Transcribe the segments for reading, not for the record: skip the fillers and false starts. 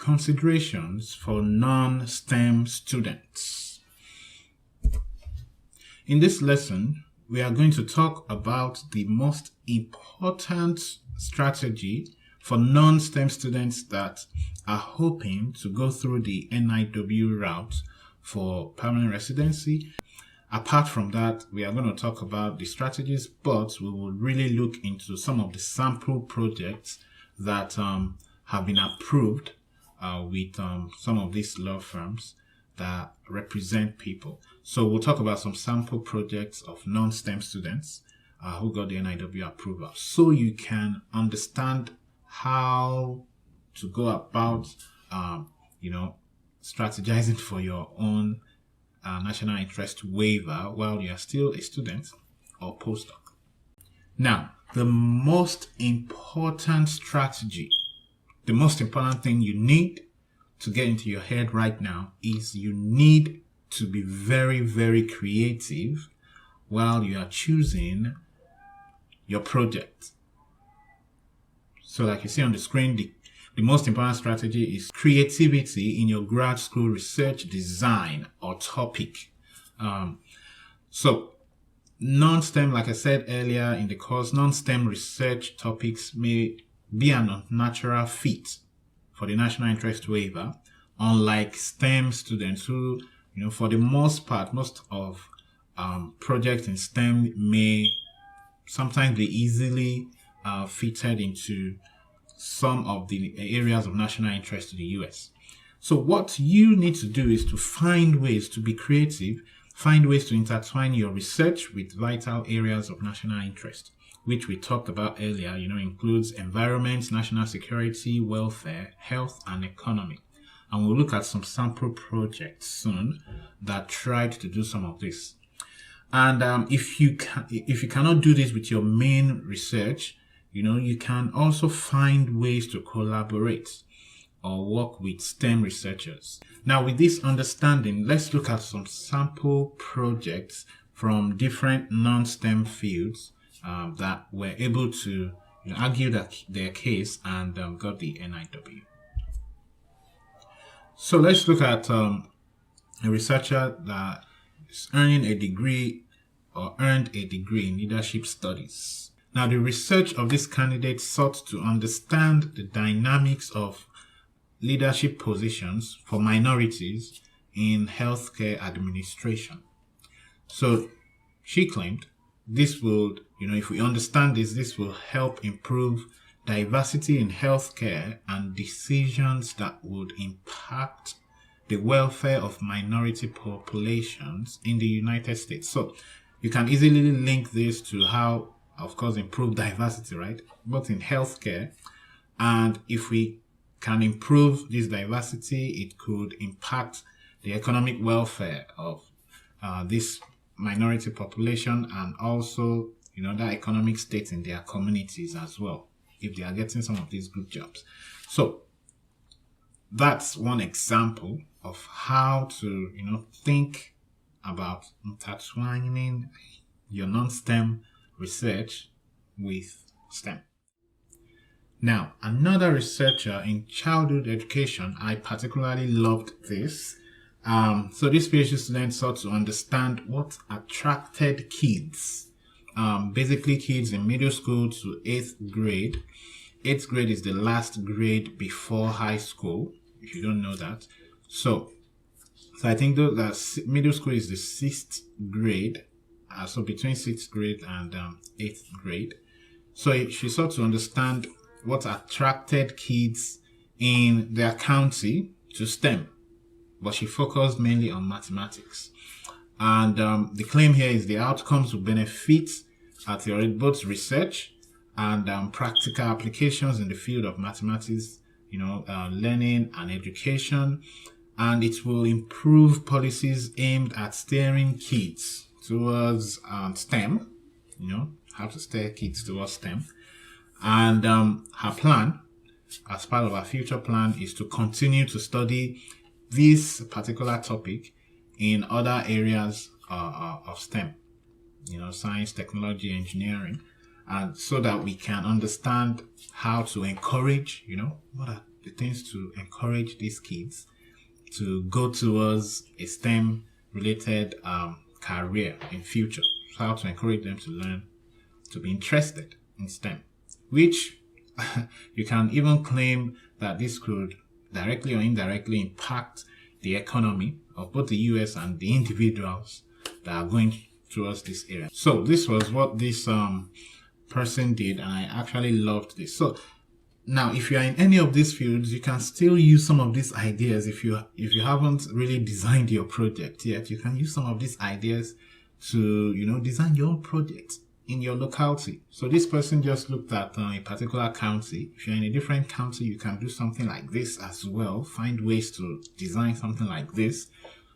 considerations for non-STEM students. In this lesson, we are going to talk about the most important strategy for non-STEM students that are hoping to go through the NIW route for permanent residency. Apart from that, we are going to talk about the strategies, but we will really look into some of the sample projects that have been approved with some of these law firms that represent people. So we'll talk about some sample projects of non-STEM students who got the NIW approval, so you can understand how to go about, strategizing for your own national interest waiver while you are still a student or postdoc. Now, the most important strategy, the most important thing you need to get into your head right now is you need to be very, very creative while you are choosing your project. So like you see on the screen, the most important strategy is creativity in your grad school research design or topic. So non-STEM, like I said earlier in the course, non-STEM research topics may be an unnatural fit for the national interest waiver, unlike STEM students who, for the most part, most of projects in STEM may sometimes be easily fitted into some of the areas of national interest to the US. So what you need to do is to find ways to be creative, find ways to intertwine your research with vital areas of national interest, which we talked about earlier, includes environment, national security, welfare, health, and economy. And we'll look at some sample projects soon that tried to do some of this. And if you cannot do this with your main research, you can also find ways to collaborate or work with STEM researchers. Now, with this understanding, let's look at some sample projects from different non-STEM fields that were able to argue their case and got the NIW. So let's look at a researcher that is earning a degree or earned a degree in leadership studies. Now, the research of this candidate sought to understand the dynamics of leadership positions for minorities in healthcare administration. So she claimed this would, if we understand this will help improve diversity in healthcare and decisions that would impact the welfare of minority populations in the United States. So you can easily link this to how, of course, improve diversity, right? Both in healthcare, and if we can improve this diversity, it could impact the economic welfare of this minority population and also, that economic state in their communities as well, if they are getting some of these good jobs. So that's one example of how to, think about intertwining your non-STEM research with STEM. Now, another researcher in childhood education, I particularly loved this. So this PhD student sought to understand what attracted kids, basically kids in middle school to 8th grade. 8th grade is the last grade before high school, if you don't know that. So I think that middle school is the 6th grade. So between 6th grade and 8th grade. So she sought to understand what attracted kids in their county to STEM, but she focused mainly on mathematics. And the claim here is the outcomes will benefit both research and practical applications in the field of mathematics, learning and education, and it will improve policies aimed at steering kids towards STEM, how to steer kids towards STEM. And her plan, as part of her future plan, is to continue to study this particular topic in other areas of STEM, science, technology, engineering, and so that we can understand how to encourage, what are the things to encourage these kids to go towards a STEM related career in future. So how to encourage them to learn, to be interested in STEM, which you can even claim that this could directly or indirectly impact the economy of both the US and the individuals that are going towards this area. So this was what this person did, and I actually loved this. So now, if you are in any of these fields, you can still use some of these ideas. If you haven't really designed your project yet, you can use some of these ideas to, design your own project in your locality. So this person just looked at a particular county. If you're in a different county, you can do something like this as well. Find ways to design something like this.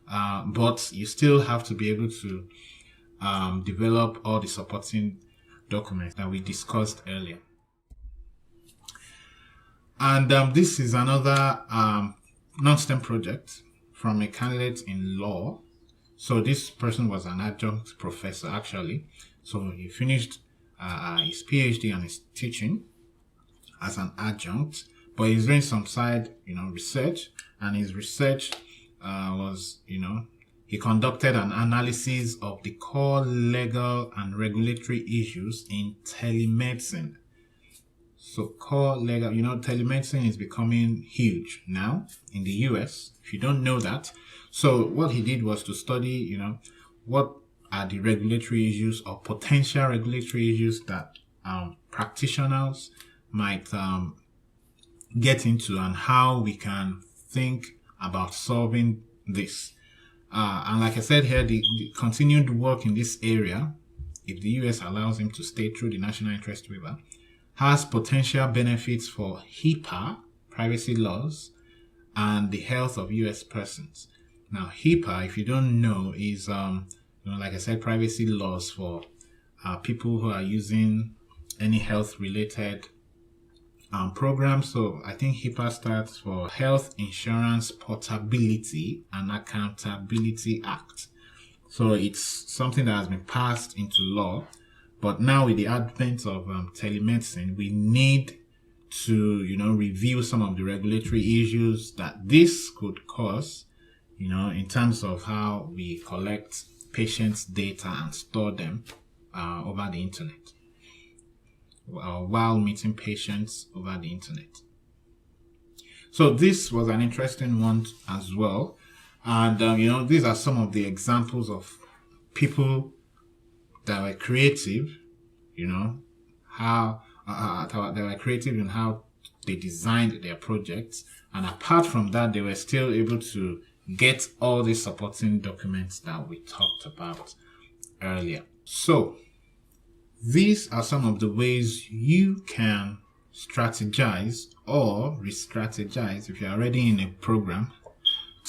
But you still have to be able to develop all the supporting documents that we discussed earlier. And this is another non-STEM project from a candidate in law. So this person was an adjunct professor, actually. So he finished his PhD and his teaching as an adjunct, but he's doing some side, research. And his research was, he conducted an analysis of the core legal and regulatory issues in telemedicine. So core legal, telemedicine is becoming huge now in the US, if you don't know that. So what he did was to study, what are the regulatory issues or potential regulatory issues that practitioners might get into, and how we can think about solving this. And like I said here, the continued work in this area, if the US allows him to stay through the National Interest Waiver, has potential benefits for HIPAA, privacy laws, and the health of US persons. Now, HIPAA, if you don't know, is, like I said, privacy laws for people who are using any health-related programs. So I think HIPAA stands for Health Insurance Portability and Accountability Act. So it's something that has been passed into law. But now with the advent of telemedicine, we need to, review some of the regulatory issues that this could cause, in terms of how we collect patients' data and store them over the internet, while meeting patients over the internet. So this was an interesting one as well. And, these are some of the examples of people that were creative, how they were creative in how they designed their projects. And apart from that, they were still able to get all the supporting documents that we talked about earlier. So these are some of the ways you can strategize or re-strategize if you're already in a program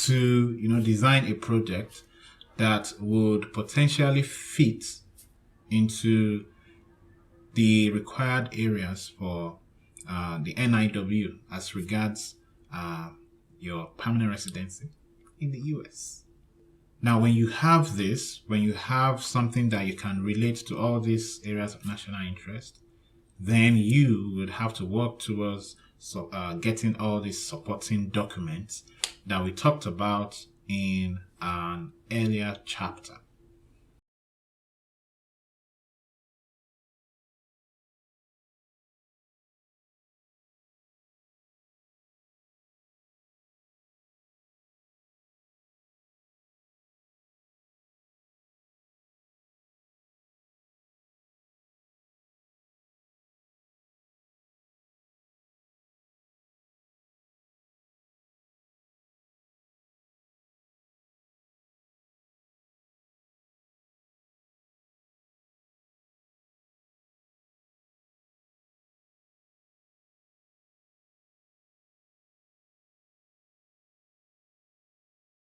to, design a project that would potentially fit into the required areas for the NIW as regards your permanent residency in the US. Now, when you have this, when you have something that you can relate to all these areas of national interest, then you would have to work towards getting all these supporting documents that we talked about in an earlier chapter.